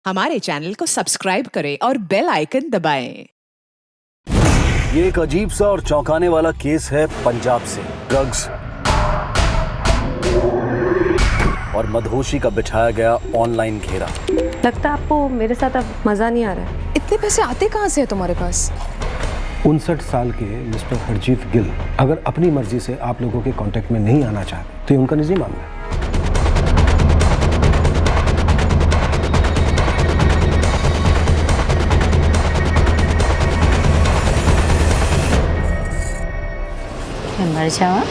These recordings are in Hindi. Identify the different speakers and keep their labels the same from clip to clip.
Speaker 1: हमारे चैनल को सब्सक्राइब करें और बेल आइकन दबाएं।
Speaker 2: ये एक अजीब सा और चौंकाने वाला केस है पंजाब से। ड्रग्स और मदहोशी का बिछाया गया ऑनलाइन घेरा।
Speaker 3: लगता है आपको मेरे साथ अब मजा नहीं आ रहा है।
Speaker 4: इतने पैसे आते कहाँ से है तुम्हारे पास?
Speaker 5: 59 साल के मिस्टर हरजीत गिल अगर अपनी मर्जी से आप लोगों के कांटेक्ट में नहीं आना चाहते तो ये उनका निजी मामला है।
Speaker 3: मर जावा।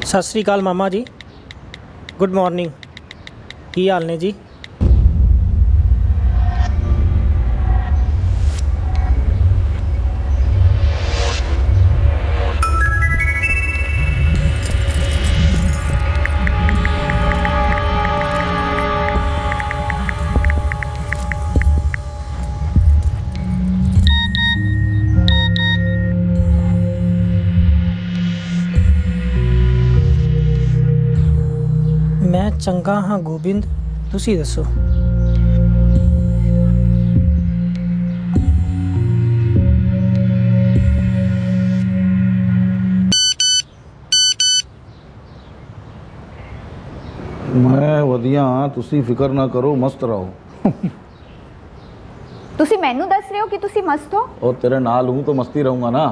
Speaker 6: सत श्री अकाल मामा जी, गुड मॉर्निंग। की हाल ने जी? मैं चंगा हाँ गोबिंद, तुसी दसो।
Speaker 7: मैं वधिया हाँ, तुसी फिक्र ना करो, मस्त रहो।
Speaker 8: तुसी मैनू दस रहे हो कि तुसी मस्त हो?
Speaker 7: और तेरे नाल हूँ तो मस्ती रहूंगा ना।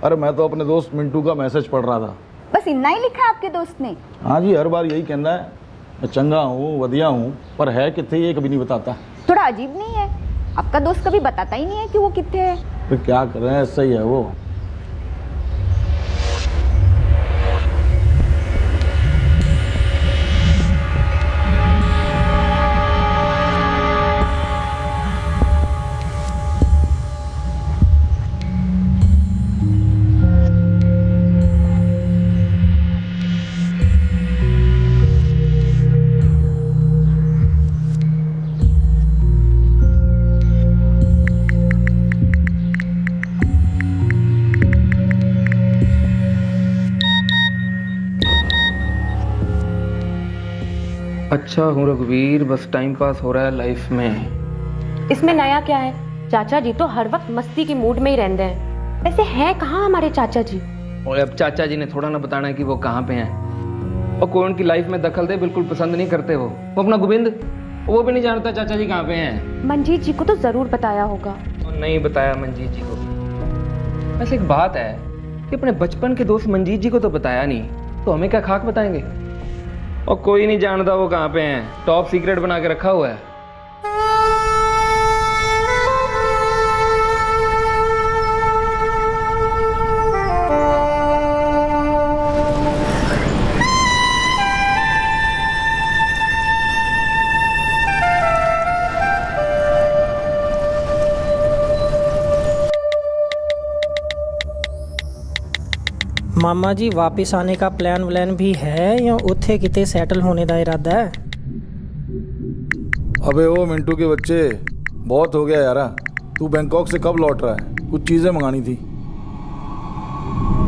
Speaker 7: अरे मैं तो अपने दोस्त मिंटू का मैसेज पढ़ रहा था।
Speaker 8: बस इतना ही लिखा है आपके दोस्त ने?
Speaker 7: हाँ जी, हर बार यही कहना है, मैं चंगा हूँ, वधिया हूँ, पर है कितने ये कभी नहीं बताता।
Speaker 8: थोड़ा अजीब नहीं है? आपका दोस्त कभी बताता ही नहीं है कि वो कितने है।
Speaker 7: तो क्या करें, ऐसा ही है वो।
Speaker 9: अच्छा हूँ रघुवीर, बस टाइम पास हो रहा है लाइफ में।
Speaker 3: इसमें नया क्या है? चाचा जी तो हर वक्त मस्ती की मूड में ही रहते हैं। वैसे हैं कहाँ हमारे चाचा जी?
Speaker 9: और अब चाचा जी ने थोड़ा ना बताना है कि वो कहाँ पे हैं। और कोई उनकी लाइफ में दखल दे बिल्कुल पसंद नहीं करते। वो अपना गोविंद, वो भी नहीं जानता चाचा जी कहाँ पे हैं।
Speaker 3: मंजीत जी को तो जरूर बताया होगा।
Speaker 9: और नहीं बताया मंजीत जी को। वैसे एक बात है कि अपने बचपन के दोस्त मंजीत जी को तो बताया नहीं, तो हमें क्या खाक बताएंगे। और कोई नहीं जानता वो कहाँ पे हैं, टॉप सीक्रेट बना के रखा हुआ है।
Speaker 6: मामा जी वापस आने का प्लान भी है या उथे किते सेटल होने का इरादा है?
Speaker 7: अबे ओ मिंटू के बच्चे, बहुत हो गया यारा। तू बैंकॉक से कब लौट रहा है? कुछ चीज़ें मंगानी थी।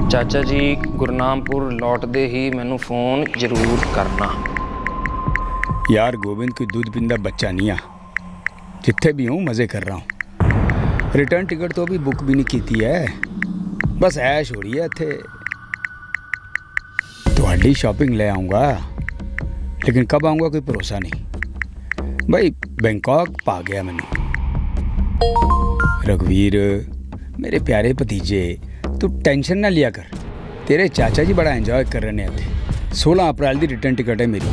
Speaker 9: चाचा जी गुरनामपुर लौटते ही मैनू फोन जरूर करना।
Speaker 10: यार गोविंद कोई दूध पिंदा बच्चा नहीं आ। जिथे भी हूँ मज़े कर रहा हूँ। रिटर्न टिकट तो अभी बुक भी नहीं की है, बस ऐश हो रही है इत्थे। थोड़ी शॉपिंग ले आऊँगा, लेकिन कब आऊँगा कोई भरोसा नहीं। भाई बैंकॉक पा गया मैंने। रघुवीर मेरे प्यारे भतीजे, तू टेंशन ना लिया कर। तेरे चाचा जी बड़ा एंजॉय कर रहे हैं थे। 16 अप्रैल की रिटर्न टिकट है मेरी।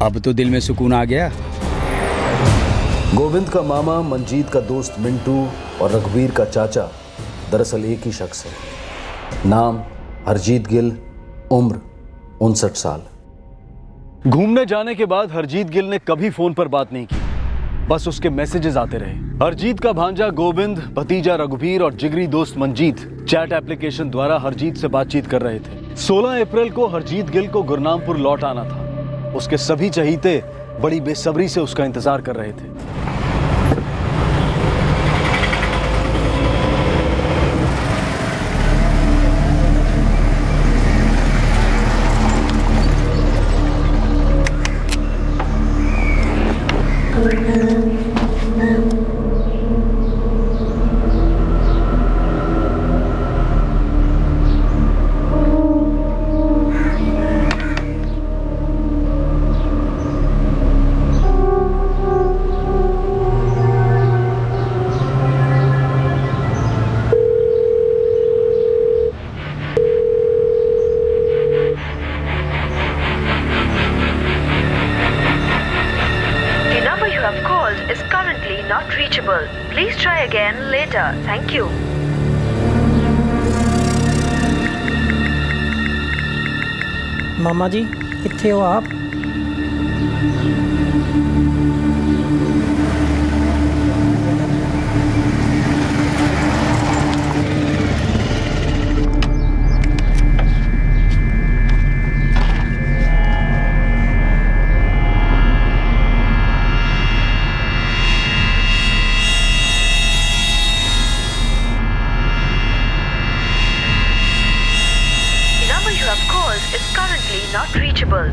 Speaker 10: अब तो दिल में सुकून आ गया।
Speaker 2: गोविंद का मामा, मंजीत का दोस्त मिंटू और रघुवीर का चाचा दरअसल एक ही शख्स है। नाम हरजीत गिल, उम्र 59 साल। घूमने जाने के बाद हरजीत गिल ने कभी फोन पर बात नहीं की। बस उसके मैसेजेस आते रहे। हरजीत का भांजा गोविंद, भतीजा रघुवीर और जिगरी दोस्त मंजीत चैट एप्लीकेशन द्वारा हरजीत से बातचीत कर रहे थे। 16 अप्रैल को हरजीत गिल को गुरनामपुर लौट आना था। उसके सभी चहीते बड़ी बेसब्री से उसका इंतजार कर रहे थे।
Speaker 11: Please try again later. Thank you.
Speaker 6: मामा जी कितने हो आप?
Speaker 11: Is currently not reachable.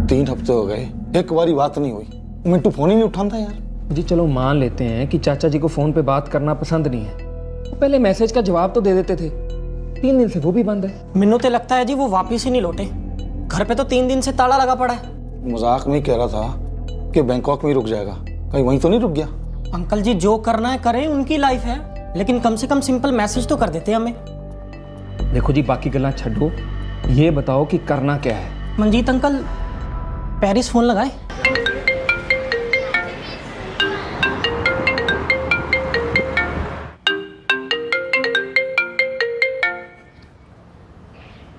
Speaker 7: तीन हफ्ते हो गए, एक बारी बात नहीं हुई। मिंटू फोन ही नहीं उठाता यार।
Speaker 9: जी चलो मान लेते हैं कि चाचा जी को फोन पे बात करना पसंद नहीं है, तो पहले मैसेज का जवाब तो दे देते थे। 3 दिन से वो भी बंद है।
Speaker 6: मिन्नू तो लगता है जी वो वापिस ही नहीं लौटे। घर पे तो 3 दिन से ताला लगा पड़ा है।
Speaker 7: मजाक में कह रहा था कि बैंकॉक में ही रुक जाएगा, कहीं वहीं तो नहीं रुक गया?
Speaker 6: अंकल जी जो करना है करें, उनकी लाइफ है, लेकिन कम से कम सिंपल मैसेज तो कर देते हमें।
Speaker 9: देखो जी बाकी गल्ला छड्डो, ये बताओ कि करना क्या है।
Speaker 6: मंजीत अंकल पेरिस फोन लगाए।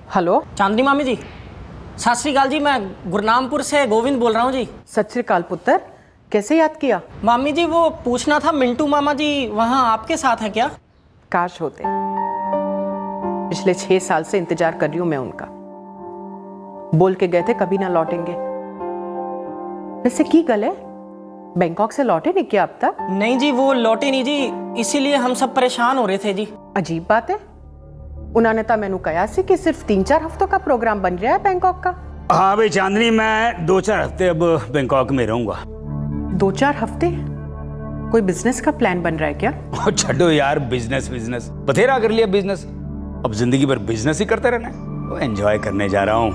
Speaker 12: हेलो
Speaker 6: चांदनी मामी जी, सत श्री अकाल जी। मैं गुरनामपुर से गोविंद बोल रहा हूँ जी।
Speaker 12: सत श्री अकाल पुत्र, कैसे याद किया?
Speaker 6: मामी जी वो पूछना था, मिंटू मामा जी वहाँ आपके साथ हैं क्या?
Speaker 12: काश होते। पिछले 6 साल से इंतजार कर रही हूँ मैं उनका। बोल के गए थे कभी ना लौटेंगे। वैसे की गल है, बैंकॉक से लौटे नहीं क्या अब तक?
Speaker 6: नहीं जी वो लौटे नहीं जी, इसीलिए हम सब परेशान हो रहे थे जी।
Speaker 12: अजीब बात है। उन्होंने तो मैनू कहा सी कि सिर्फ 3-4 हफ्तों का प्रोग्राम बन रहा है बैंकॉक का।
Speaker 10: हाँ भाई चांदनी, मैं 2-4 हफ्ते अब बैंकॉक में रहूंगा।
Speaker 12: 2-4 हफ्ते? कोई बिजनेस का प्लान बन रहा है क्या?
Speaker 10: छड्डो यार, बिजनेस बथेरा कर लिया बिजनेस, अब जिंदगी भर बिजनेस ही करते रहना है। तो एंजॉय करने जा रहा हूँ,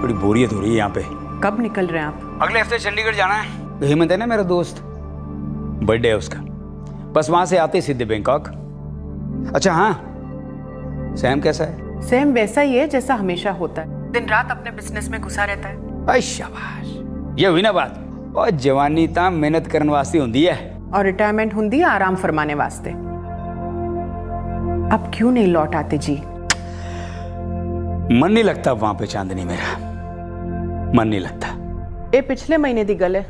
Speaker 10: थोड़ी बोरियत हो रही है यहाँ पे।
Speaker 12: कब निकल रहे हैं आप?
Speaker 10: अगले हफ्ते चंडीगढ़ जाना है। हेमंत है ना मेरा दोस्त, बर्थडे है उसका, बस वहां से आते सीधे बैंकॉक। अच्छा हाँ, सैम कैसा है?
Speaker 12: सैम वैसा ही है जैसा हमेशा होता है, दिन रात अपने बिजनेस में घुसा रहता है।
Speaker 10: शाबाश, ये हुई ना बात। और जवानी ता मेहनत करने वास्ते होती है,
Speaker 12: और रिटायरमेंट होती है आराम फरमाने वास्ते। अब क्यों नहीं लौट आते जी?
Speaker 10: मन नहीं लगता वहां पे चांदनी, मेरा मन नहीं लगता।
Speaker 12: ये पिछले महीने दी गल है,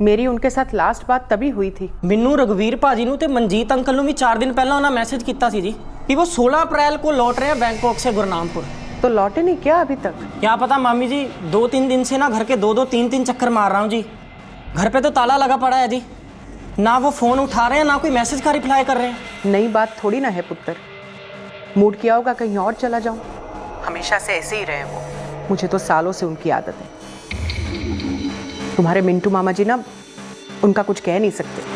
Speaker 12: मेरी उनके साथ लास्ट बात तभी हुई थी।
Speaker 6: मिन्नू रघुवीर भाजी नू ते मंजीत अंकल नू भी 4 दिन पहला उन्हें मैसेज किया सी जी कि वो 16 अप्रैल को लौट रहे हैं बैंकॉक से गुरनामपुर।
Speaker 12: तो लौटे नहीं क्या अभी तक?
Speaker 6: क्या पता मामी जी, 2-3 दिन से ना घर के 2-2, 3-3 चक्कर मार रहा हूँ जी। घर पे तो ताला लगा पड़ा है जी, ना वो फोन उठा रहे हैं ना कोई मैसेज का रिप्लाई कर रहे हैं।
Speaker 12: नई बात थोड़ी ना है पुत्र, मूड किया होगा कहीं और चला जाऊं। हमेशा से ऐसे ही रहे वो, मुझे तो सालों से उनकी आदत है। तुम्हारे मिंटू मामा जी ना उनका कुछ कह नहीं सकते।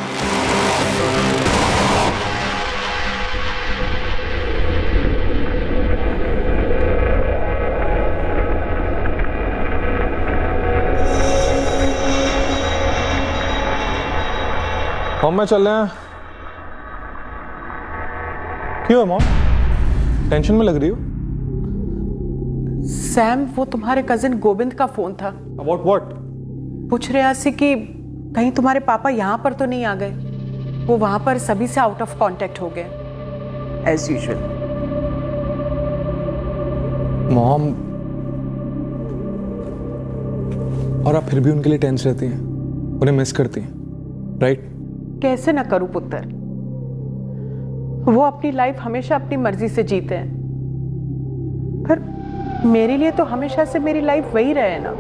Speaker 13: हम में चल रहे हैं। क्यों मॉम, टेंशन में लग रही हो?
Speaker 12: सैम, वो तुम्हारे कजिन गोविंद का फोन था।
Speaker 13: About what?
Speaker 12: पूछ रहे सी कि कहीं तुम्हारे पापा यहाँ पर तो नहीं आ गए? वो वहां पर सभी से आउट ऑफ कांटेक्ट हो गए एज यूजुअल।
Speaker 13: मॉम, और आप फिर भी उनके लिए टेंस रहती हैं, उन्हें मिस करती हैं, राइट?
Speaker 12: कैसे ना करूं पुत्र, वो अपनी लाइफ हमेशा अपनी मर्जी से जीते हैं, पर मेरे लिए तो हमेशा से मेरी लाइफ वही रहे ना।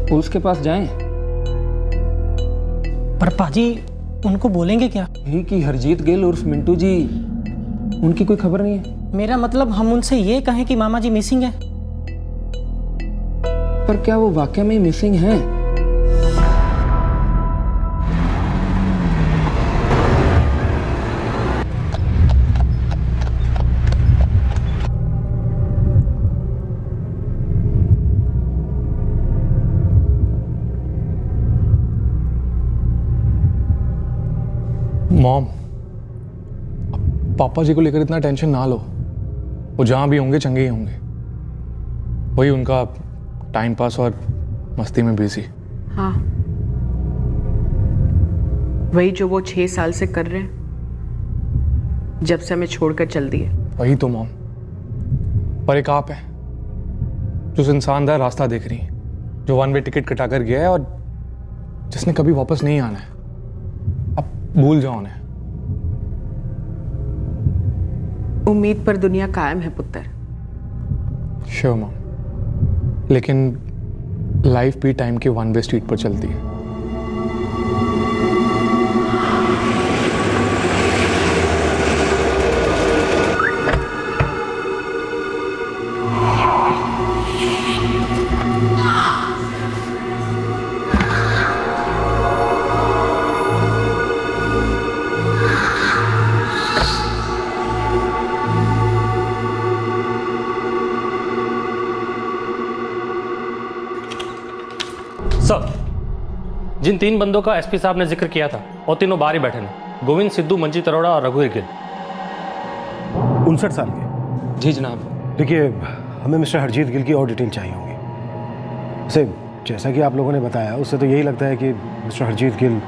Speaker 9: पुलिस के पास जाएं?
Speaker 6: पर पाजी उनको बोलेंगे क्या?
Speaker 9: यही कि हरजीत गिल उर्फ मिंटू जी, उनकी कोई खबर नहीं है।
Speaker 6: मेरा मतलब हम उनसे ये कहें कि मामा जी मिसिंग है।
Speaker 9: पर क्या वो वाकई में मिसिंग हैं?
Speaker 13: मॉम, पापा जी को लेकर इतना टेंशन ना लो, वो जहां भी होंगे चंगे ही होंगे। वही उनका टाइम पास और मस्ती में बिजी।
Speaker 12: हाँ, वही जो वो 6 साल से कर रहे हैं, जब से हमें छोड़कर चल दिए।
Speaker 13: वही तो मॉम, पर एक आप है जो इंसानदार रास्ता देख रही है, जो 1 वे टिकट कटाकर गया है और जिसने कभी वापस नहीं आना है। अब भूल जाओ उन्हें।
Speaker 12: उम्मीद पर दुनिया कायम है पुत्र।
Speaker 13: श्योर मॉम, लेकिन लाइफ भी टाइम के 1 वे स्ट्रीट पर चलती है।
Speaker 14: सर, जिन 3 बंदों का एसपी साहब ने जिक्र किया था वो तीनों बाहर ही बैठे हैं। गोविंद, सिद्धू, मंजीत अरोड़ा और रघुवीर गिल।
Speaker 5: 59 साल के।
Speaker 9: जी जनाब।
Speaker 5: देखिए, हमें मिस्टर हरजीत गिल की और डिटेल चाहिए होंगी। वैसे जैसा कि आप लोगों ने बताया, उससे तो यही लगता है कि मिस्टर हरजीत गिल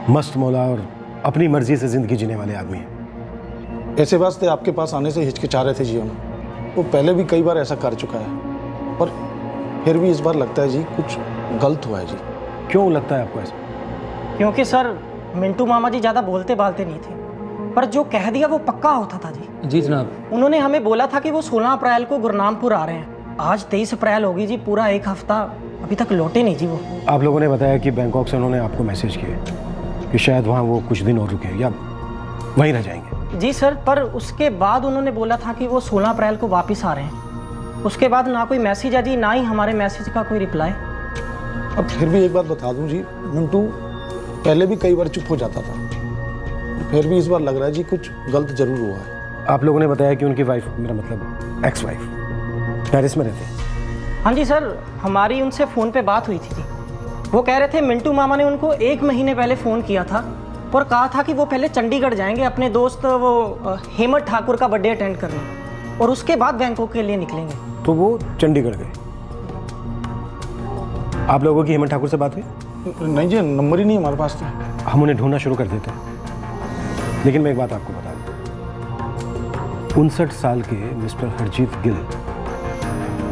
Speaker 5: मस्त मौला और अपनी मर्जी से ज़िंदगी जीने वाले आदमी हैं।
Speaker 7: ऐसे वास्ते आपके पास आने से हिचकिचा रहे थे जी हम। वो पहले भी कई बार ऐसा कर चुका है, पर फिर भी इस बार लगता है जी कुछ गलत हुआ है जी।
Speaker 5: क्यों लगता है आपको ऐसा?
Speaker 6: क्योंकि सर मिंटू मामा जी ज़्यादा बोलते बालते नहीं थे, पर जो कह दिया वो पक्का होता था जी।
Speaker 9: जी जनाब।
Speaker 6: उन्होंने हमें बोला था कि वो 16 अप्रैल को गुरनामपुर आ रहे हैं आज 23 अप्रैल होगी जी, पूरा एक हफ्ता अभी तक लौटे नहीं जी वो।
Speaker 5: आप लोगों ने बताया कि बैंकॉक से उन्होंने आपको मैसेज किए कि शायद वहाँ वो कुछ दिन और रुके या वहीं रह जाएंगे।
Speaker 6: जी सर, पर उसके बाद उन्होंने बोला था कि वो 16 अप्रैल को वापस आ रहे हैं। उसके बाद ना कोई मैसेज है जी, ना ही हमारे मैसेज का कोई रिप्लाई।
Speaker 7: अब फिर भी एक बात बता दूं जी, मिंटू पहले भी कई बार चुप हो जाता था, फिर भी इस बार लग रहा है जी कुछ गलत जरूर हुआ है।
Speaker 5: आप लोगों ने बताया कि उनकी वाइफ, मेरा मतलब एक्स वाइफ, पेरिस में रहते हैं।
Speaker 6: हाँ जी सर, हमारी उनसे फ़ोन पे बात हुई थी जी। वो कह रहे थे मिंटू मामा ने उनको 1 महीने पहले फ़ोन किया था और कहा था कि वो पहले चंडीगढ़ जाएंगे अपने दोस्त वो हेमंत ठाकुर का बर्थडे अटेंड करने, और उसके बाद बैंकॉक के लिए निकलेंगे।
Speaker 5: तो वो चंडीगढ़ गए। आप लोगों की हेमंत ठाकुर से बात हुई?
Speaker 7: नहीं जी, नंबर ही नहीं हमारे पास तो।
Speaker 5: हम उन्हें ढूंढना शुरू कर देते हैं, लेकिन मैं एक बात आपको बता दूं, 59 साल के मिस्टर हरजीत गिल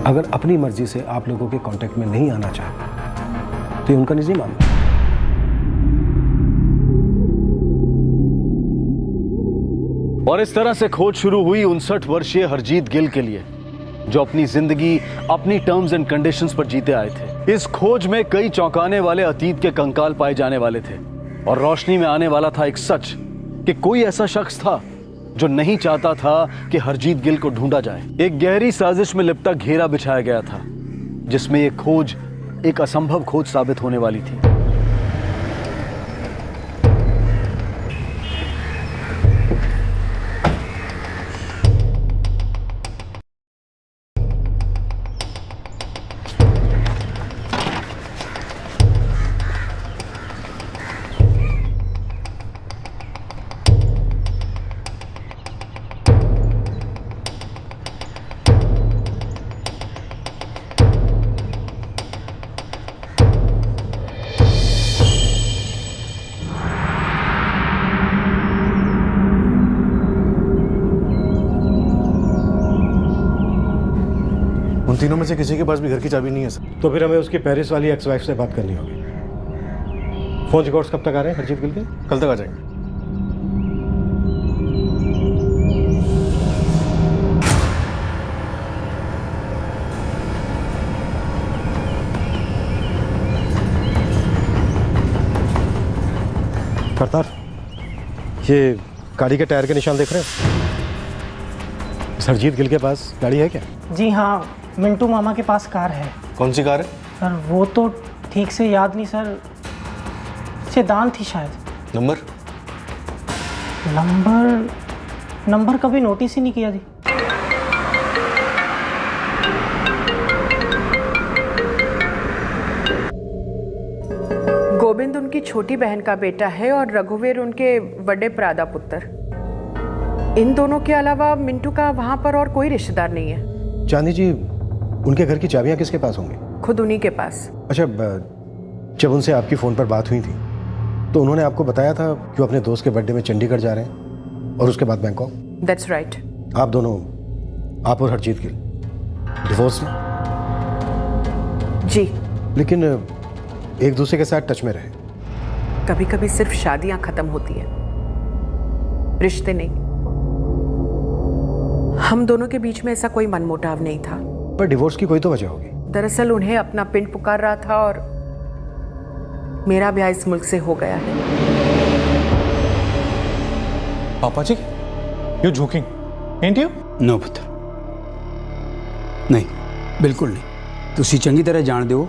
Speaker 5: अगर अपनी मर्जी से आप लोगों के कांटेक्ट में नहीं आना चाहते तो ये उनका निजी मामला है।
Speaker 2: और इस तरह से खोज शुरू हुई 59 वर्षीय हरजीत गिल के लिए, जो अपनी जिंदगी अपनी टर्म्स एंड कंडीशंस पर जीते आए थे। इस खोज में कई चौंकाने वाले अतीत के कंकाल पाए जाने वाले थे और रोशनी में आने वाला था एक सच कि कोई ऐसा शख्स था जो नहीं चाहता था कि हरजीत गिल को ढूंढा जाए। एक गहरी साजिश में लिपटा घेरा बिछाया गया था जिसमें ये खोज एक असंभव खोज साबित होने वाली थी।
Speaker 7: उन तीनों में से किसी के पास भी घर की चाबी नहीं है सर।
Speaker 5: तो फिर हमें उसकी पेरिस वाली एक्स वाइफ से बात करनी होगी। फोन रिकॉर्ड्स कब तक आ रहे हैं हरजीत गिल के?
Speaker 7: कल तक आ जाएंगे।
Speaker 5: करतार, ये गाड़ी के टायर के निशान देख रहे हो? हरजीत गिल के पास गाड़ी है क्या?
Speaker 6: जी हाँ, मिंटू मामा के पास कार है।
Speaker 7: कौन सी कार है
Speaker 6: सर? वो तो ठीक से याद नहीं सर, सेडान थी शायद। नंबर कभी नोटिस ही नहीं किया जी।
Speaker 12: गोविंद उनकी छोटी बहन का बेटा है और रघुवीर उनके बड़े प्रादा पुत्र। इन दोनों के अलावा मिंटू का वहां पर और कोई रिश्तेदार नहीं है।
Speaker 5: चांदी जी, उनके घर की चाबियां किसके पास होंगी?
Speaker 12: खुद उन्हीं के पास।
Speaker 5: अच्छा, जब उनसे आपकी फ़ोन पर बात हुई थी तो उन्होंने आपको बताया था कि वो अपने दोस्त के बर्थडे में चंडीगढ़ जा रहे हैं और उसके बाद बैंकॉक?
Speaker 12: That's right.
Speaker 5: आप दोनों, आप और हरजीत गिल, डिवोर्स हैं?
Speaker 12: जी।
Speaker 5: लेकिन एक दूसरे के साथ टच में रहे?
Speaker 12: कभी कभी सिर्फ शादियां खत्म होती हैं, रिश्ते नहीं। हम दोनों के बीच में ऐसा कोई मनमुटाव नहीं था।
Speaker 5: पर डिवोर्स की कोई तो वजह होगी।
Speaker 12: दरअसल उन्हें अपना पिंड पुकार रहा था और मेरा ब्याह इस मुल्क से हो गया है।
Speaker 13: पापा जी, you joking, ain't you?
Speaker 10: No पुत्र, नहीं, बिल्कुल नहीं। तुसी चंगी तरह जान दो,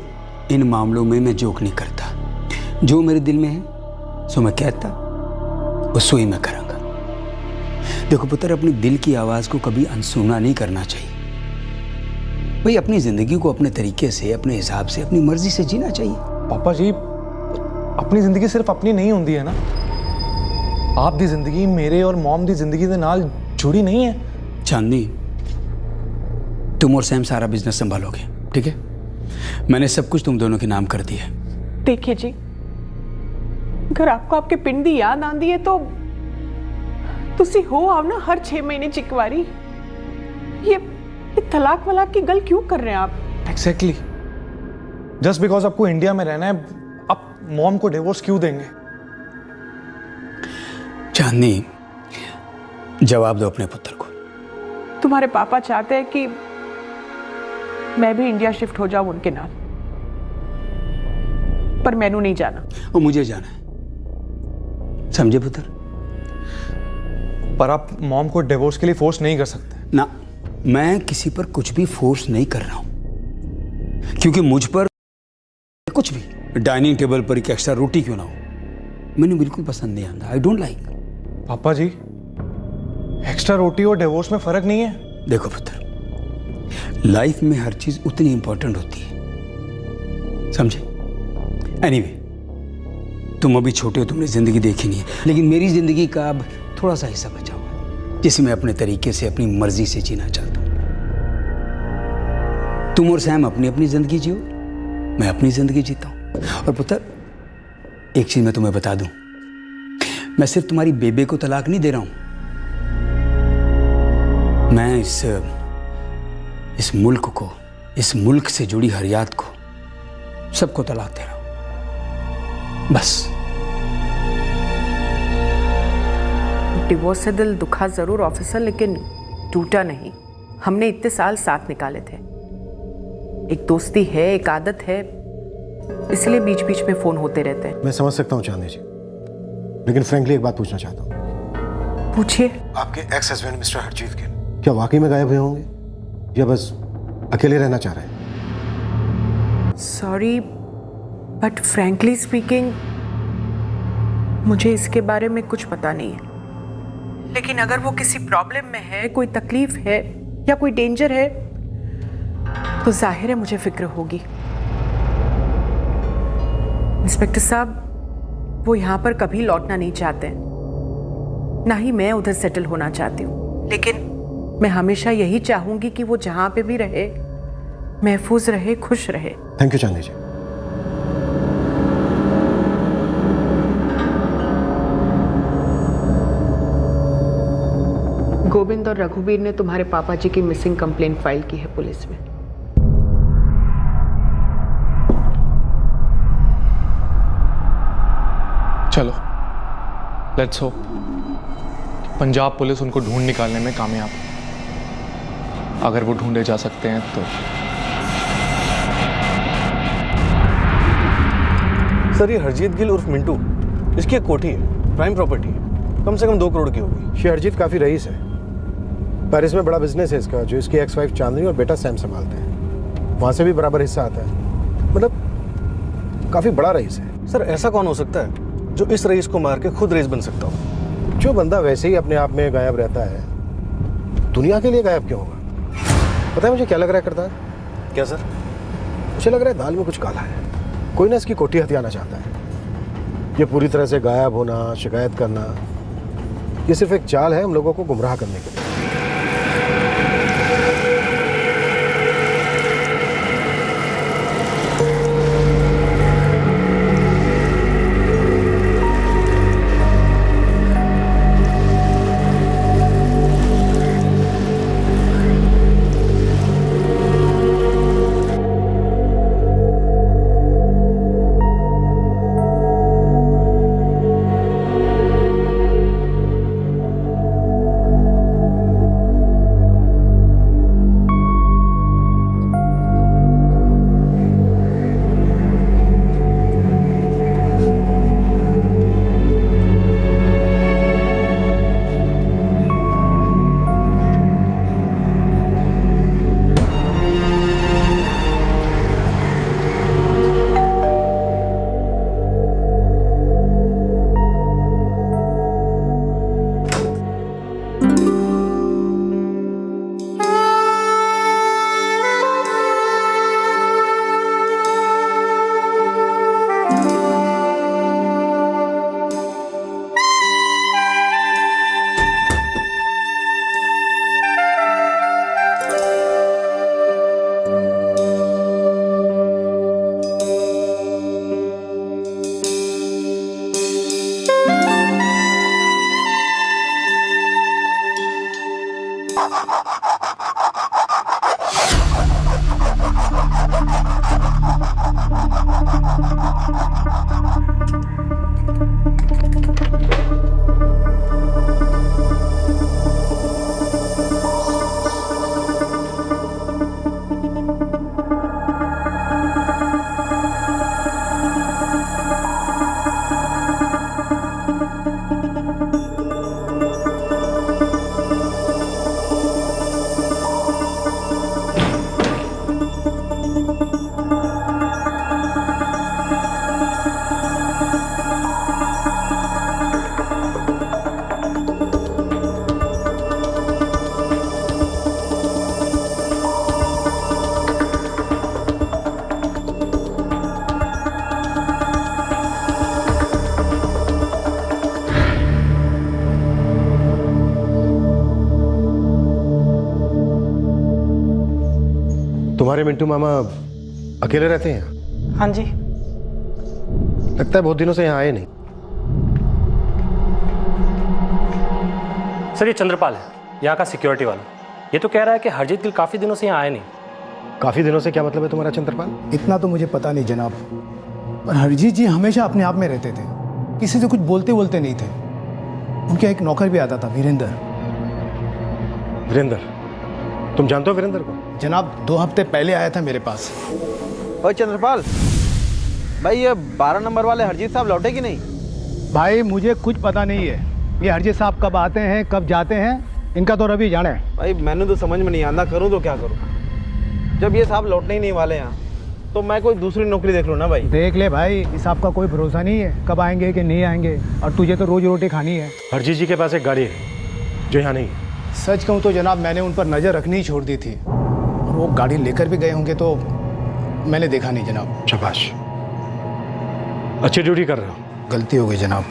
Speaker 10: इन मामलों में मैं जोक नहीं करता। जो मेरे दिल में है सो मैं कहता, वो सो ही मैं करांगा। देखो पुत्र, अपने दिल की आवाज़ को कभी अनसुना नहीं करना चाहिए भाई। अपनी ज़िंदगी को अपने तरीके से, अपने हिसाब से, अपनी मर्जी से जीना चाहिए।
Speaker 13: पापा जी, अपनी ज़िंदगी सिर्फ अपनी नहीं होती है ना। आप दी ज़िंदगी मेरे और मॉम दी ज़िंदगी के नाल जुड़ी नहीं है।
Speaker 10: चांदनी, तुम और सैम सारा बिजनेस संभालोगे, ठीक है? मैंने सब कुछ तुम दोनों के नाम कर दिया।
Speaker 12: देखिए जी, अगर आपको आपके पिंड दी याद आंदी है तो तुसी हो आओ ना हर 6 महीने चिकवारी। ये तलाक वलाक की गल क्यों कर रहे हैं आप?
Speaker 13: एग्जैक्टली, जस्ट बिकॉज आपको इंडिया में रहना है, आप मॉम को डिवोर्स क्यों देंगे?
Speaker 10: चांदनी, जवाब दो अपने पुत्र को।
Speaker 12: तुम्हारे पापा चाहते हैं कि मैं भी इंडिया शिफ्ट हो जाऊं उनके नाल, पर मैनू नहीं जाना।
Speaker 10: और मुझे जाना है, समझे पुत्र?
Speaker 13: पर आप मॉम को डिवोर्स के लिए फोर्स नहीं कर सकते
Speaker 10: ना, मैं किसी पर कुछ भी फोर्स नहीं कर रहा हूं, क्योंकि मुझ पर कुछ भी डाइनिंग टेबल पर एक एक्स्ट्रा रोटी क्यों ना हो, मैंने बिल्कुल पसंद नहीं आता। I don't like.
Speaker 13: पापा जी, एक्स्ट्रा रोटी और डिवोर्स में फर्क नहीं है।
Speaker 10: देखो पुत्र, लाइफ में हर चीज उतनी इंपॉर्टेंट होती है, समझे? एनीवे, तुम अभी छोटे हो, तुमने जिंदगी देखी नहीं है, लेकिन मेरी जिंदगी का अब थोड़ा सा हिस्सा बचा हुआ है, जिसे मैं अपने तरीके से अपनी मर्जी से जीना चाहता हूं। तुम और सैम अपनी अपनी जिंदगी जियो, मैं अपनी जिंदगी जीता हूं। और पुत्र, एक चीज मैं तुम्हें बता दूं, मैं सिर्फ तुम्हारी बेबे को तलाक नहीं दे रहा हूं, मैं इस मुल्क को, इस मुल्क से जुड़ी हर याद को, सबको तलाक दे रहा हूं, बस।
Speaker 12: डिवोर्स से दिल दुखा जरूर ऑफिसर, लेकिन टूटा नहीं। हमने इतने साल साथ निकाले थे, एक दोस्ती है, एक आदत है, इसलिए बीच बीच में फोन होते रहते हैं।
Speaker 5: मैं समझ सकता हूँ चांदनी जी, लेकिन फ्रैंकली एक बात पूछना चाहता हूँ।
Speaker 12: पूछिए।
Speaker 5: आपके ex husband mister Harjeet Gill क्या वाकई में गायब हुए होंगे, या बस अकेले रहना चाह रहे हैं?
Speaker 12: सॉरी, बट फ्रैंकली स्पीकिंग मुझे इसके बारे में कुछ पता नहीं है, लेकिन अगर वो किसी प्रॉब्लम में है, कोई तकलीफ है या कोई डेंजर है, तो जाहिर है मुझे फिक्र होगी। इंस्पेक्टर साहब, वो यहाँ पर कभी लौटना नहीं चाहते, ना ही मैं उधर सेटल होना चाहती हूँ, लेकिन मैं हमेशा यही चाहूंगी कि वो जहाँ पे भी रहे, महफूज रहे, खुश रहे।
Speaker 5: थैंक यू चांदनी जी।
Speaker 12: गोविंद और रघुवीर ने तुम्हारे पापा जी की मिसिंग कंप्लेंट फाइल की है पुलिस में।
Speaker 13: चलो, लेट्स होप पंजाब पुलिस उनको ढूंढ निकालने में कामयाब हो। अगर वो ढूंढे जा सकते हैं तो।
Speaker 7: सर, ये हरजीत गिल उर्फ मिंटू, इसकी एक कोठी है, प्राइम प्रॉपर्टी है, कम से कम 2 करोड़ की होगी।
Speaker 5: ये हरजीत काफ़ी रईस है, पेरिस में बड़ा बिजनेस है इसका, जो इसकी एक्स वाइफ चांदनी और बेटा सैम संभालते हैं। वहाँ से भी बराबर हिस्सा आता है, मतलब काफ़ी बड़ा रईस है।
Speaker 7: सर, ऐसा कौन हो सकता है जो इस रईस को मार के खुद रईस बन सकता हो?
Speaker 5: जो बंदा वैसे ही अपने आप में गायब रहता है, दुनिया के लिए गायब क्यों होगा? पता है मुझे क्या लग रहा है करता है?
Speaker 7: क्या सर?
Speaker 5: मुझे लग रहा है दाल में कुछ काला है। कोई ना इसकी कोठी हथियाना चाहता है। ये पूरी तरह से गायब होना, शिकायत करना, ये सिर्फ एक चाल है हम लोगों को गुमराह करने के लिए। तुम्हारे मिंटू मामा अकेले रहते हैं यहाँ?
Speaker 6: हाँ जी।
Speaker 5: लगता है बहुत दिनों से यहाँ आए नहीं।
Speaker 14: सर ये चंद्रपाल है, यहाँ का सिक्योरिटी वाला। ये तो कह रहा है कि हरजीत गिल काफ़ी दिनों से यहाँ आए नहीं।
Speaker 5: काफी दिनों से क्या मतलब है तुम्हारा चंद्रपाल?
Speaker 15: इतना तो मुझे पता नहीं जनाब, पर हरजीत जी हमेशा अपने आप में रहते थे, किसी से कुछ बोलते बोलते नहीं थे। उनका एक नौकर भी आता था, वीरेंद्र।
Speaker 5: वीरेंद्र? तुम जानते हो वीरेंद्र को?
Speaker 15: जनाब 2 हफ्ते पहले आया था मेरे पास।
Speaker 16: ओए चंद्रपाल भाई, ये 12 नंबर वाले हरजीत साहब लौटे कि नहीं?
Speaker 15: भाई मुझे कुछ पता नहीं है, ये हरजीत साहब कब आते हैं कब जाते हैं, इनका तो रवि जाने।
Speaker 16: भाई मैंने तो समझ में नहीं आता, करूँ तो क्या करूँ? जब ये साहब लौटने ही नहीं वाले यहाँ, तो मैं कोई दूसरी नौकरी देख लूँ ना भाई।
Speaker 15: देख ले भाई, इस साहब का कोई भरोसा नहीं है कब आएंगे कि नहीं आएंगे, और तुझे तो रोज रोटी खानी है।
Speaker 5: हरजीत जी के पास एक गाड़ी है जो यहाँ नहीं है।
Speaker 15: सच कहूँ तो जनाब मैंने उन पर नज़र रखनी ही छोड़ दी थी, और वो गाड़ी लेकर भी गए होंगे तो मैंने देखा नहीं जनाब।
Speaker 5: शाबाश, अच्छी ड्यूटी कर रहे हो।
Speaker 15: गलती हो गई जनाब।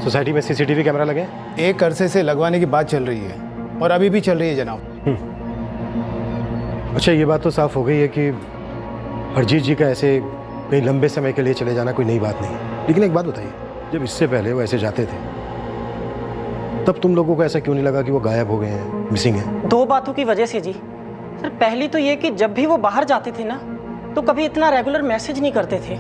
Speaker 5: सोसाइटी में सीसीटीवी कैमरा लगे?
Speaker 15: एक अरसे से लगवाने की बात चल रही है, और अभी भी चल रही है जनाब।
Speaker 5: अच्छा, ये बात तो साफ हो गई है कि हरजीत जी का ऐसे कहीं लंबे समय के लिए चले जाना कोई नई बात नहीं है। लेकिन एक बात बताइए, जब इससे पहले वो ऐसे जाते थे तब तुम लोगों को ऐसा क्यों नहीं लगा कि वो गायब हो गए हैं, मिसिंग हैं?
Speaker 6: 2 बातों की वजह से जी। सर पहली तो ये कि जब भी वो बाहर जाते थे ना, तो कभी इतना रेगुलर मैसेज नहीं करते थे,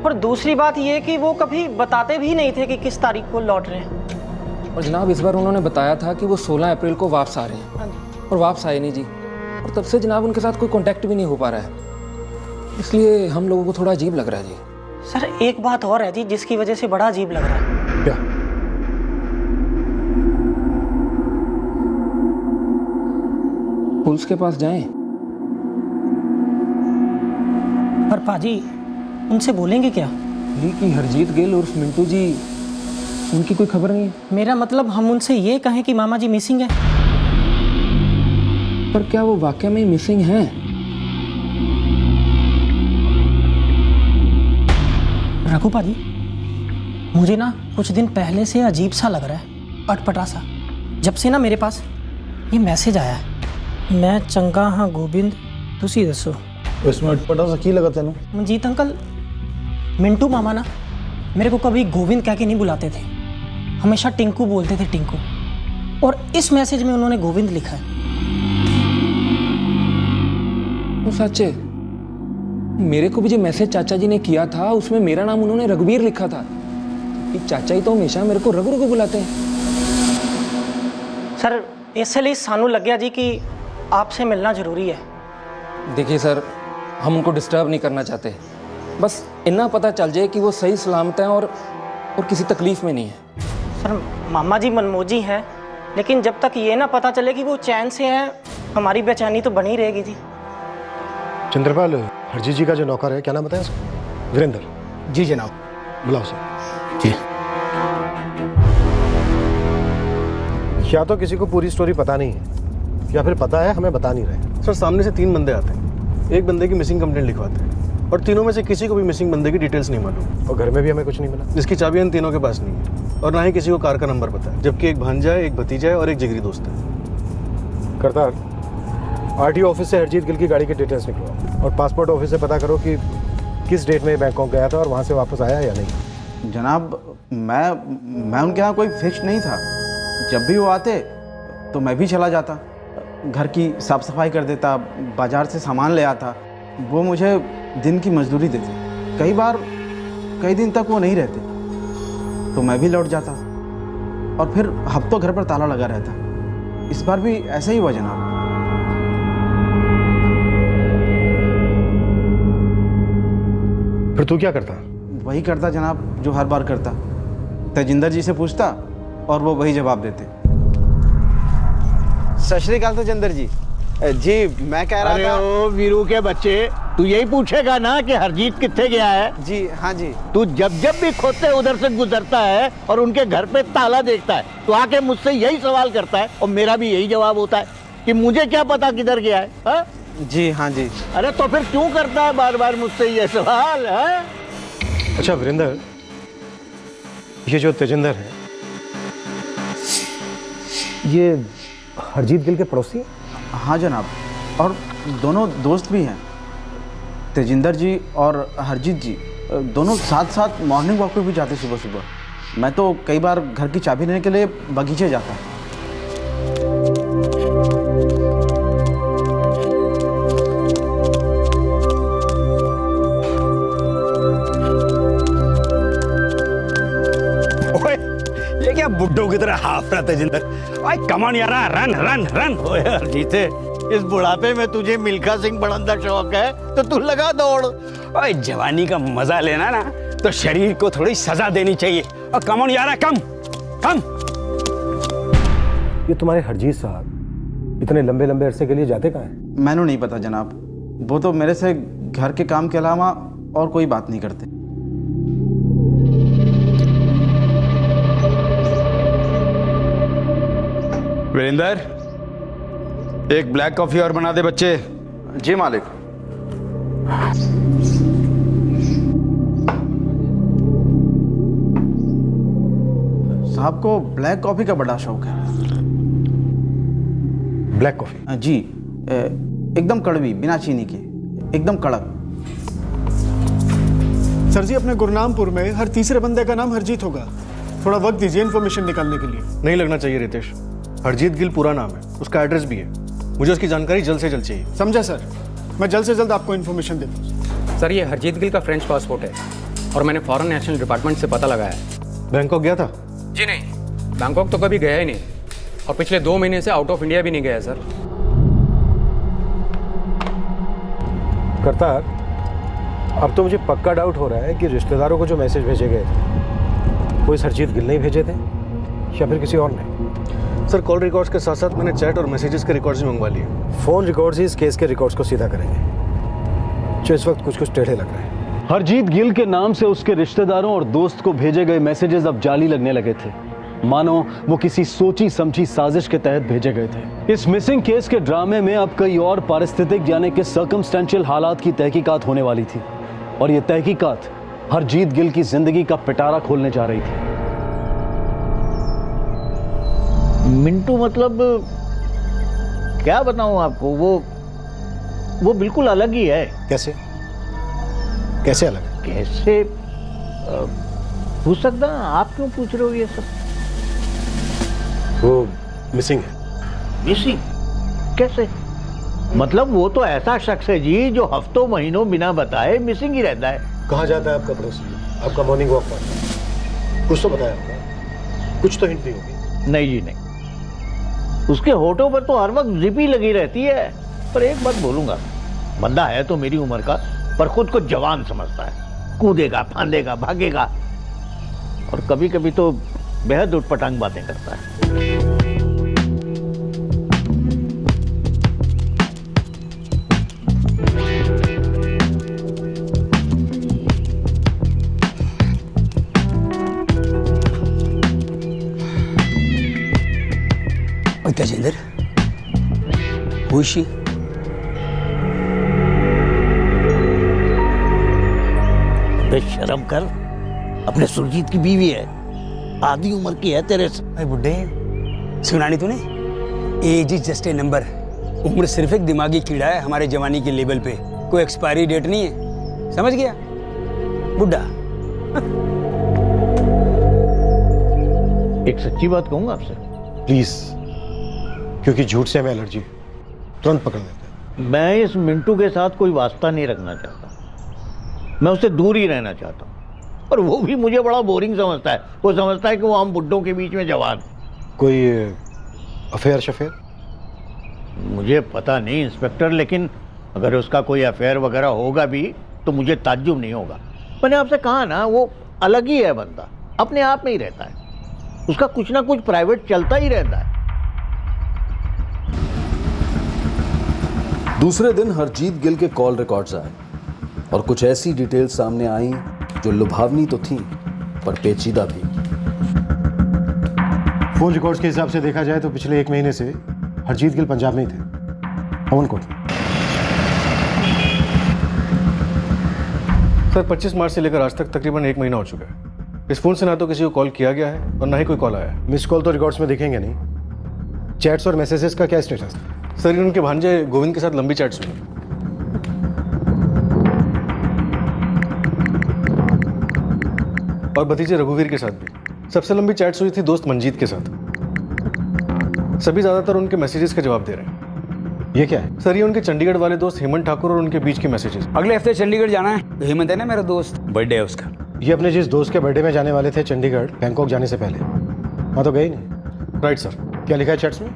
Speaker 6: और दूसरी बात ये कि वो कभी बताते भी नहीं थे कि किस तारीख को लौट रहे हैं।
Speaker 9: और जनाब इस बार उन्होंने बताया था कि वो 16 अप्रैल को वापस आ रहे हैं, और वापस आए नहीं जी। और तब से जनाब उनके साथ कोई कांटेक्ट भी नहीं हो पा रहा है, इसलिए हम लोगों को थोड़ा अजीब लग रहा है जी।
Speaker 6: सर एक बात और है जी जिसकी वजह से बड़ा अजीब लग रहा है।
Speaker 5: क्या?
Speaker 9: पुलिस के पास जाएं?
Speaker 6: पर पाजी उनसे बोलेंगे क्या?
Speaker 9: ये कि हरजीत गिल और मिंटू जी, उनकी कोई खबर नहीं है।
Speaker 6: मेरा मतलब हम उनसे ये कहें कि मामा जी मिसिंग है।
Speaker 9: पर क्या वो वाकई में मिसिंग हैं?
Speaker 6: रघु पाजी, मुझे ना कुछ दिन पहले से अजीब सा लग रहा है, अटपटा सा। जब से ना मेरे पास ये मैसेज आया है, मैं चंगा हाँ गोबिंद, तुसी दसो
Speaker 7: इसमें अटपटा सा की लगा तेन?
Speaker 6: मंजीत अंकल, मिंटू मामा ना मेरे को कभी गोविंद कह के नहीं बुलाते थे, हमेशा टिंकू बोलते थे, टिंकू। और इस मैसेज में उन्होंने गोविंद लिखा है।
Speaker 9: वो सच है, मेरे को भी जो मैसेज चाचा जी ने किया था उसमें मेरा नाम उन्होंने रघुवीर लिखा था, कि चाचा ही तो हमेशा मेरे को रघु रघु बुलाते हैं।
Speaker 6: सर इसलिए सानू लग गया जी कि आपसे मिलना जरूरी है।
Speaker 9: देखिए सर, हम उनको डिस्टर्ब नहीं करना चाहते, बस इतना पता चल जाए कि वो सही सलामत हैं और किसी तकलीफ में नहीं है।
Speaker 6: सर मामा जी मनमोजी हैं, लेकिन जब तक ये ना पता चले कि वो चैन से हैं, हमारी बेचैनी तो बनी रहेगी जी।
Speaker 5: चंद्रपाल, हरजीत जी का जो नौकर है, क्या नाम बताया उसको? वीरेंद्र?
Speaker 15: जी जनाब।
Speaker 5: बुलाओ सर।
Speaker 15: जी।
Speaker 5: या तो किसी को पूरी स्टोरी पता नहीं है, या फिर पता है हमें बता नहीं रहे।
Speaker 2: सर सामने से 3 बंदे आते हैं, एक बंदे की मिसिंग कंप्लेंट लिखवाते हैं, और तीनों में से किसी को भी मिसिंग बंदे की डिटेल्स नहीं मालूम।
Speaker 5: और घर में भी हमें कुछ नहीं मिला।
Speaker 2: इसकी चाबी इन तीनों के पास नहीं है, और ना ही किसी को कार का नंबर पता है, जबकि एक भांजा है, एक भतीजा है और एक जिगरी दोस्त है।
Speaker 5: करतार, आरटीओ ऑफिस से हरजीत गिल की गाड़ी की डिटेल्स निकलवाओ, और पासपोर्ट ऑफिस से पता करो कि किस डेट में बैंकॉक गया था और वहाँ से वापस आया या नहीं।
Speaker 16: जनाब मैं उनके यहाँ कोई फिक्स नहीं था, जब भी वो आते तो मैं भी चला जाता, घर की साफ सफाई कर देता, बाजार से सामान ले आता। वो मुझे दिन की मजदूरी देते, कई बार कई दिन तक वो नहीं रहते, तो मैं भी लौट जाता, और फिर हफ्तों घर पर ताला लगा रहता। इस बार भी ऐसा ही हुआ जनाब।
Speaker 5: फिर तू क्या करता?
Speaker 16: वही करता जनाब जो हर बार करता, तेजिंदर जी से पूछता और वो वही जवाब देते। सत श्री अकाल तेजिंदर जी। जी मैं कह रहा था।
Speaker 17: ओ वीरू के बच्चे, तू यही पूछेगा ना कि हरजीत कितने गया है?
Speaker 16: जी हाँ जी।
Speaker 17: तू जब भी खोते उधर से गुजरता है और उनके घर पे ताला देखता है, तो आके मुझसे यही सवाल करता है, और मेरा भी यही जवाब होता है कि मुझे क्या पता किधर गया है। हा?
Speaker 16: जी हाँ जी।
Speaker 17: अरे तो फिर क्यों करता है बार बार मुझसे ये सवाल है?
Speaker 5: अच्छा वीरेंद्र, ये जो तेजिंदर है, ये हरजीत गिल के पड़ोसी?
Speaker 16: हाँ जनाब। और दोनों दोस्त भी हैं। तेजिंदर जी और हरजीत जी दोनों साथ साथ मॉर्निंग वॉक पे भी जाते सुबह सुबह। मैं तो कई बार घर की चाबी लेने के लिए बगीचे जाता।
Speaker 10: ये क्या बुड्ढों की तरह हाफ रहा तेजिंदर? भाई कमान यार, रन रन रन।
Speaker 17: ओए हरजीते, इस बुढ़ापे में तुझे मिल्खा सिंह बढ़न का शौक है तो तू लगा दौड़।
Speaker 10: ओए जवानी का मजा लेना ना तो शरीर को थोड़ी सजा देनी चाहिए। और कमान यार, कम कम।
Speaker 5: ये तुम्हारे हरजीत साहब इतने लंबे लंबे अरसे के लिए जाते कहाँ हैं?
Speaker 16: मैंने नहीं पता जनाब, वो तो मेरे से घर के काम के अलावा और कोई बात नहीं करते।
Speaker 10: वीरेंद्र, एक ब्लैक कॉफी और बना दे बच्चे।
Speaker 16: जी मालिक। साहब को ब्लैक कॉफी का बड़ा शौक है।
Speaker 5: Black coffee?
Speaker 16: जी, एकदम कड़वी, बिना चीनी के, एकदम कड़क।
Speaker 18: सर जी, अपने गुरनामपुर में हर तीसरे बंदे का नाम हरजीत होगा। थोड़ा वक्त दीजिए इन्फॉर्मेशन निकालने के लिए।
Speaker 19: नहीं लगना चाहिए रितेश, हरजीत गिल पूरा नाम है, उसका एड्रेस भी है। मुझे उसकी जानकारी जल्द से जल्द चाहिए।
Speaker 18: समझा सर, मैं जल्द से जल्द आपको इन्फॉर्मेशन देता हूँ।
Speaker 9: सर, ये हरजीत गिल का फ्रेंच पासपोर्ट है और मैंने फॉरेन नेशनल डिपार्टमेंट से पता लगाया है।
Speaker 19: बैंकॉक गया था?
Speaker 9: जी नहीं, बैंकॉक तो कभी गया ही नहीं और पिछले 2 महीने से आउट ऑफ इंडिया भी नहीं गया सर।
Speaker 5: करतार, अब तो मुझे पक्का डाउट हो रहा है कि रिश्तेदारों को जो मैसेज भेजे गए थे वो इस हरजीत गिल ने ही भेजे थे या फिर किसी और ने।
Speaker 19: सर, कॉल रिकॉर्ड्स के साथ साथ मैंने चैट और मैसेजेस के रिकॉर्ड्स भी मंगवा लिए।
Speaker 5: फोन रिकॉर्ड्स ही इस केस के रिकॉर्ड्स को सीधा करेंगे, जो इस वक्त कुछ कुछ टेढ़े लग रहे हैं।
Speaker 2: हरजीत गिल के नाम से उसके रिश्तेदारों और दोस्त को भेजे गए मैसेजेस अब जाली लगने लगे थे, मानो वो किसी सोची समझी साजिश के तहत भेजे गए थे। इस मिसिंग केस के ड्रामे में अब कई और पारिस्थितिक यानी कि सर्कमस्टेंशियल हालात की तहकीकात होने वाली थी और ये तहकीकात हरजीत गिल की जिंदगी का पिटारा खोलने जा रही थी।
Speaker 17: मिंटू मतलब क्या बताऊं आपको, वो बिल्कुल अलग ही है।
Speaker 5: कैसे कैसे अलग?
Speaker 17: कैसे पूछ सकता? आप क्यों पूछ रहे हो ये सब?
Speaker 5: वो मिसिंग है।
Speaker 17: मिसिंग कैसे? मतलब वो तो ऐसा शख्स है जी जो हफ्तों महीनों बिना बताए मिसिंग ही रहता है।
Speaker 5: कहाँ जाता है आपका पड़ोसी? आपका मॉर्निंग वॉक पर कुछ तो बताया होगा, कुछ तो हिंट दी होगी।
Speaker 17: नहीं जी नहीं, उसके होठों पर तो हर वक्त जिपी लगी रहती है। पर एक बात बोलूंगा, बंदा है तो मेरी उम्र का, पर खुद को जवान समझता है। कूदेगा, फांदेगा, भागेगा और कभी कभी तो बेहद उटपटांग बातें करता है।
Speaker 10: Tejinder, who is she?
Speaker 17: शर्म कर, अपने सुरजीत की बीवी है, आधी उम्र की है तेरे से।
Speaker 10: भाई बुड्ढे, सुना नहीं तूने? Age is just a number. उम्र सिर्फ एक दिमागी कीड़ा है हमारे जवानी के लेवल पे, कोई एक्सपायरी डेट नहीं है। समझ गया बुड्ढा?
Speaker 17: एक सच्ची बात कहूंगा आपसे,
Speaker 5: प्लीज, क्योंकि झूठ से हमें एलर्जी तुरंत पकड़ लेते हैं।
Speaker 17: मैं इस मिंटू के साथ कोई वास्ता नहीं रखना चाहता, मैं उससे दूर ही रहना चाहता हूँ। और वो भी मुझे बड़ा बोरिंग समझता है। वो समझता है कि वो हम बुड्ढों के बीच में जवान।
Speaker 5: कोई अफेयर शफेयर?
Speaker 17: मुझे पता नहीं इंस्पेक्टर, लेकिन अगर उसका कोई अफेयर वगैरह होगा भी तो मुझे ताज्जुब नहीं होगा। मैंने आपसे कहा ना, वो अलग ही है बंदा, अपने आप में ही रहता है, उसका कुछ ना कुछ प्राइवेट चलता ही रहता है।
Speaker 2: दूसरे दिन हरजीत गिल के कॉल रिकॉर्ड्स आए और कुछ ऐसी डिटेल्स सामने आई जो लुभावनी तो थी पर पेचीदा भी।
Speaker 5: फोन रिकॉर्ड्स के हिसाब से देखा जाए तो पिछले 1 महीने से हरजीत गिल पंजाब में ही थे, पवनकोट में।
Speaker 19: सर, 25 मार्च से लेकर आज तक तकरीबन 1 महीना हो चुका है। इस फोन से ना तो किसी को कॉल किया गया है और ना ही कोई कॉल आया है।
Speaker 5: मिस कॉल तो रिकॉर्ड्स में दिखेंगे नहीं। चैट्स और मैसेजेस का क्या स्टेटस है?
Speaker 19: सर ये उनके भांजे गोविंद के साथ लंबी चैट्स हुई। और भतीजे रघुवीर के साथ भी। सबसे लंबी चैट्स हुई थी दोस्त मंजीत के साथ। सभी ज्यादातर उनके मैसेजेस का जवाब दे रहे हैं।
Speaker 5: ये क्या है?
Speaker 19: सर ये उनके चंडीगढ़ वाले दोस्त हेमंत ठाकुर और उनके बीच के मैसेजेस।
Speaker 10: अगले हफ्ते चंडीगढ़ जाना है। तो हेमंत है ना मेरा दोस्त, बर्थडे है उसका।
Speaker 5: ये अपने जिस दोस्त के बर्थडे में जाने वाले थे चंडीगढ़ बैंकॉक जाने से पहले, वहाँ तो गए नहीं।
Speaker 19: Right sir.
Speaker 5: क्या लिखा है चैट्स में?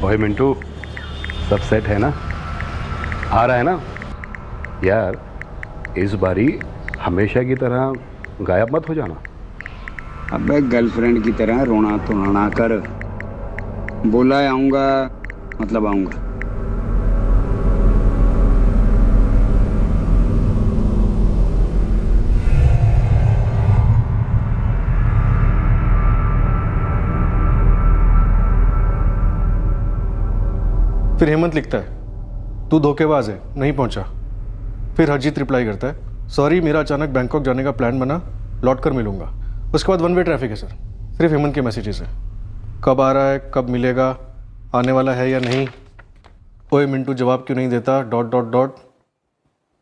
Speaker 20: ओए मिंटू, सब सेट है ना? आ रहा है ना? यार इस बारी हमेशा की तरह गायब मत हो जाना।
Speaker 10: अबे गर्लफ्रेंड की तरह रोना तो ना कर। बोला आऊँगा मतलब आऊँगा।
Speaker 19: फिर हेमंत लिखता है, तू धोखेबाज है, नहीं पहुंचा। फिर हरजीत रिप्लाई करता है, सॉरी मेरा अचानक बैंकॉक जाने का प्लान बना, लौट कर मिलूंगा। उसके बाद वन वे ट्रैफिक है सर। सिर्फ हेमंत के मैसेजेस है। कब आ रहा है, कब मिलेगा, आने वाला है या नहीं, ओए मिंटू जवाब क्यों नहीं देता, dot dot dot,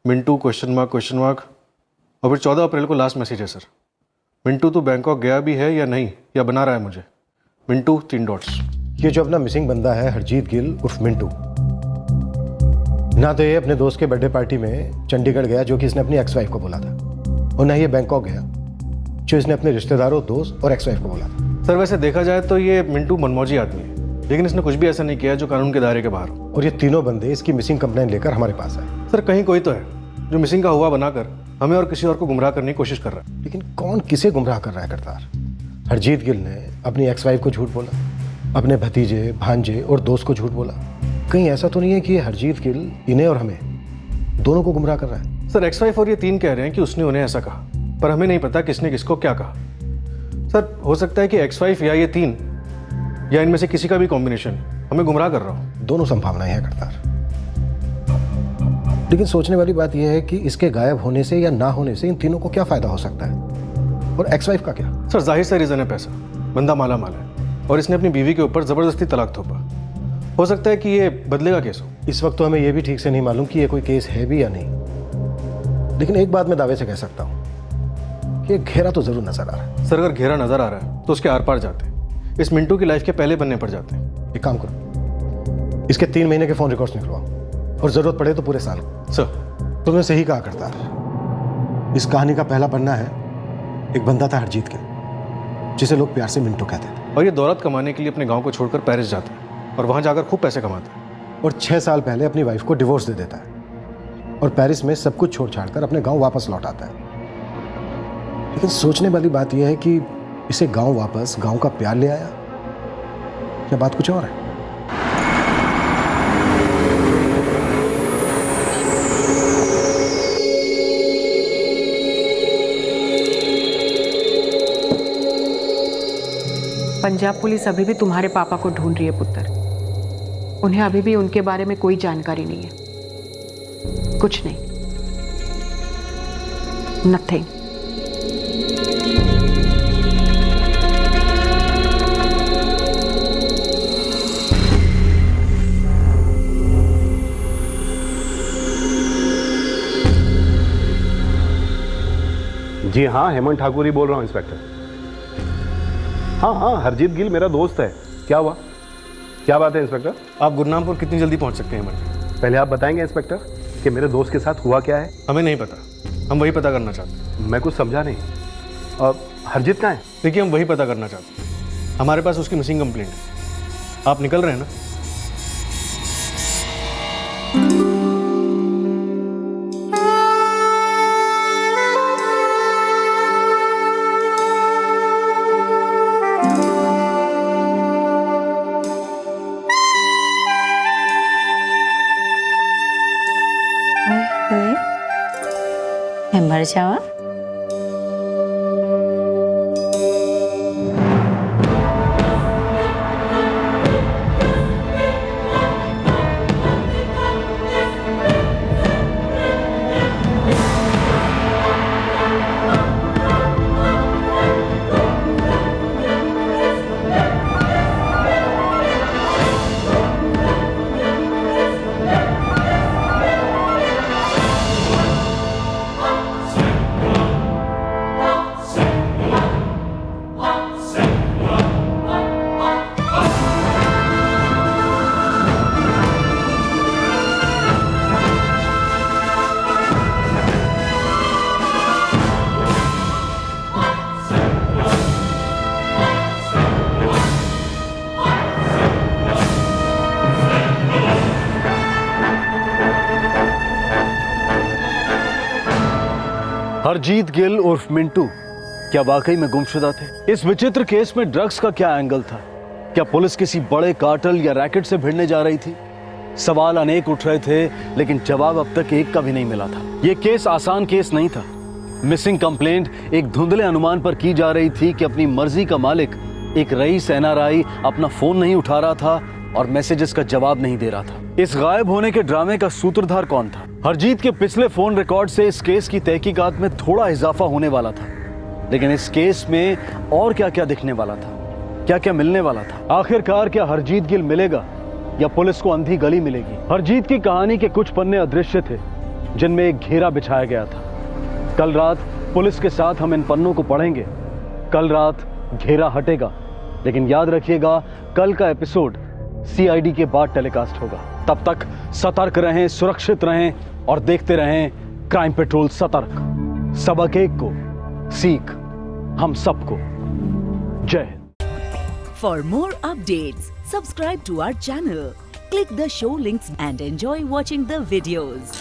Speaker 19: Mintu question mark. और फिर 14 अप्रैल को लास्ट मैसेज है सर, मिंटू तू बैंकॉक गया भी है या नहीं, या बना रहा है मुझे, मिंटू 3 डॉट्स।
Speaker 5: ये जो अपना मिसिंग बंदा है हरजीत गिल उर्फ मिंटू, ना तो ये अपने दोस्त के बर्थडे पार्टी में चंडीगढ़ गया जो कि इसने अपनी एक्स वाइफ को बोला था, और ना ये बैंकॉक गया जो इसने अपने रिश्तेदारों, दोस्त और एक्स वाइफ को बोला था।
Speaker 19: सर वैसे देखा जाए तो ये मिंटू मनमौजी आदमी है, लेकिन इसने कुछ भी ऐसा नहीं किया जो कानून के दायरे के बाहर हो।
Speaker 5: और ये तीनों बंदे इसकी मिसिंग कंप्लेंट लेकर हमारे पास आए।
Speaker 19: सर कहीं कोई तो है जो मिसिंग का हुआ बनाकर हमें और किसी और को गुमराह करने की कोशिश कर रहा है।
Speaker 5: लेकिन कौन किसे गुमराह कर रहा है करतार? हरजीत गिल ने अपनी एक्स वाइफ को झूठ बोला, अपने भतीजे, भांजे और दोस्त को झूठ बोला। कहीं ऐसा तो नहीं है कि ये हरजीत गिल इन्हें और हमें दोनों को गुमराह कर रहा है?
Speaker 19: सर एक्स वाइफ और ये 3 कह रहे हैं कि उसने उन्हें ऐसा कहा, पर हमें नहीं पता किसने किसको क्या कहा। सर हो सकता है कि एक्स वाइफ या ये 3 या इनमें से किसी का भी कॉम्बिनेशन हमें गुमराह कर रहा हो।
Speaker 5: दोनों संभावनाएं हैं करतार, लेकिन सोचने वाली बात यह है कि इसके गायब होने से या ना होने से इन तीनों को क्या फायदा हो सकता है, और एक्स वाइफ का क्या?
Speaker 19: सर जाहिर सा रीजन है पैसा। बंदा माला माल है और इसने अपनी बीवी के ऊपर जबरदस्ती तलाक थोपा। हो सकता है कि ये बदले का केस हो।
Speaker 5: इस वक्त तो हमें यह भी ठीक से नहीं मालूम कि ये कोई केस है भी या नहीं, लेकिन एक बात मैं दावे से कह सकता हूं कि घेरा तो जरूर नजर आ रहा है।
Speaker 19: सर अगर घेरा नजर आ रहा है तो उसके आर पार जाते हैं, इस मिंटू की लाइफ के पहले बनने पर जाते हैं।
Speaker 5: एक काम करो, इसके 3 महीने के फोन रिकॉर्ड्स निकलवाओ, और जरूरत पड़े तो पूरे साल।
Speaker 19: सर
Speaker 5: तुमने सही कहा करतार, इस कहानी का पहला पन्ना है एक बंदा था हरजीत गिल, जिसे लोग प्यार से मिंटू कहते थे,
Speaker 19: और ये दौलत कमाने के लिए अपने गांव को छोड़कर पेरिस जाता है और वहां जाकर खूब पैसे कमाता है,
Speaker 5: और 6 साल पहले अपनी वाइफ को डिवोर्स दे देता है और पेरिस में सब कुछ छोड़ छाड़ कर अपने गांव वापस लौट आता है। लेकिन सोचने वाली बात यह है कि इसे गांव वापस गांव का प्यार ले आया, या बात कुछ और है?
Speaker 12: पंजाब पुलिस अभी भी तुम्हारे पापा को ढूंढ रही है पुत्र। उन्हें अभी भी उनके बारे में कोई जानकारी नहीं है। कुछ नहीं, नथिंग।
Speaker 20: जी हाँ, हेमंत ठाकुर ही बोल रहा हूँ इंस्पेक्टर। हाँ, हरजीत गिल मेरा दोस्त है। क्या हुआ? क्या बात है इंस्पेक्टर?
Speaker 19: आप गुरनामपुर कितनी जल्दी पहुंच सकते हैं हेमंत?
Speaker 20: पहले आप बताएंगे इंस्पेक्टर कि मेरे दोस्त के साथ हुआ क्या है?
Speaker 19: हमें नहीं पता, हम वही पता करना चाहते हैं।
Speaker 20: मैं कुछ समझा नहीं। हरजीत कहाँ है?
Speaker 19: देखिए हम वही पता करना चाहते हैं। हमारे पास उसकी मिसिंग कंप्लेंट है। आप निकल रहे हैं ना?
Speaker 21: मर जावा।
Speaker 2: हरजीत गिल उर्फ मिंटू क्या वाकई में गुमशुदा थे? इस विचित्र केस में ड्रग्स का क्या एंगल था? क्या पुलिस किसी बड़े कार्टेल या रैकेट से भिड़ने जा रही थी? सवाल अनेक उठ रहे थे, लेकिन जवाब अब तक एक का भी नहीं मिला था। यह केस आसान केस नहीं था। मिसिंग कंप्लेंट एक धुंधले अनुमान पर की जा रही थी कि अपनी मर्जी का मालिक एक रईस एनआरआई अपना फोन नहीं उठा रहा था और मैसेजेस का जवाब नहीं दे रहा था। इस गायब होने के ड्रामे का सूत्रधार कौन था? हरजीत के पिछले फोन रिकॉर्ड से इस केस की तहकीकात में थोड़ा इजाफा होने वाला था, लेकिन इस केस में और क्या क्या दिखने वाला था, क्या क्या मिलने वाला था? आखिरकार क्या हरजीत गिल मिलेगा या पुलिस को अंधी गली मिलेगी? हरजीत की कहानी के कुछ पन्ने अदृश्य थे जिनमें एक घेरा बिछाया गया था। कल रात पुलिस के साथ हम इन पन्नों को पढ़ेंगे। कल रात घेरा हटेगा, लेकिन याद रखिएगा कल का एपिसोड सीआईडी के बाद टेलीकास्ट होगा। तब तक सतर्क रहें, सुरक्षित रहें और देखते रहें क्राइम पेट्रोल सतर्क। सबक एक को सीख हम सबको। जय हिंद।
Speaker 1: For more updates subscribe to our channel, click the show links and enjoy watching the videos.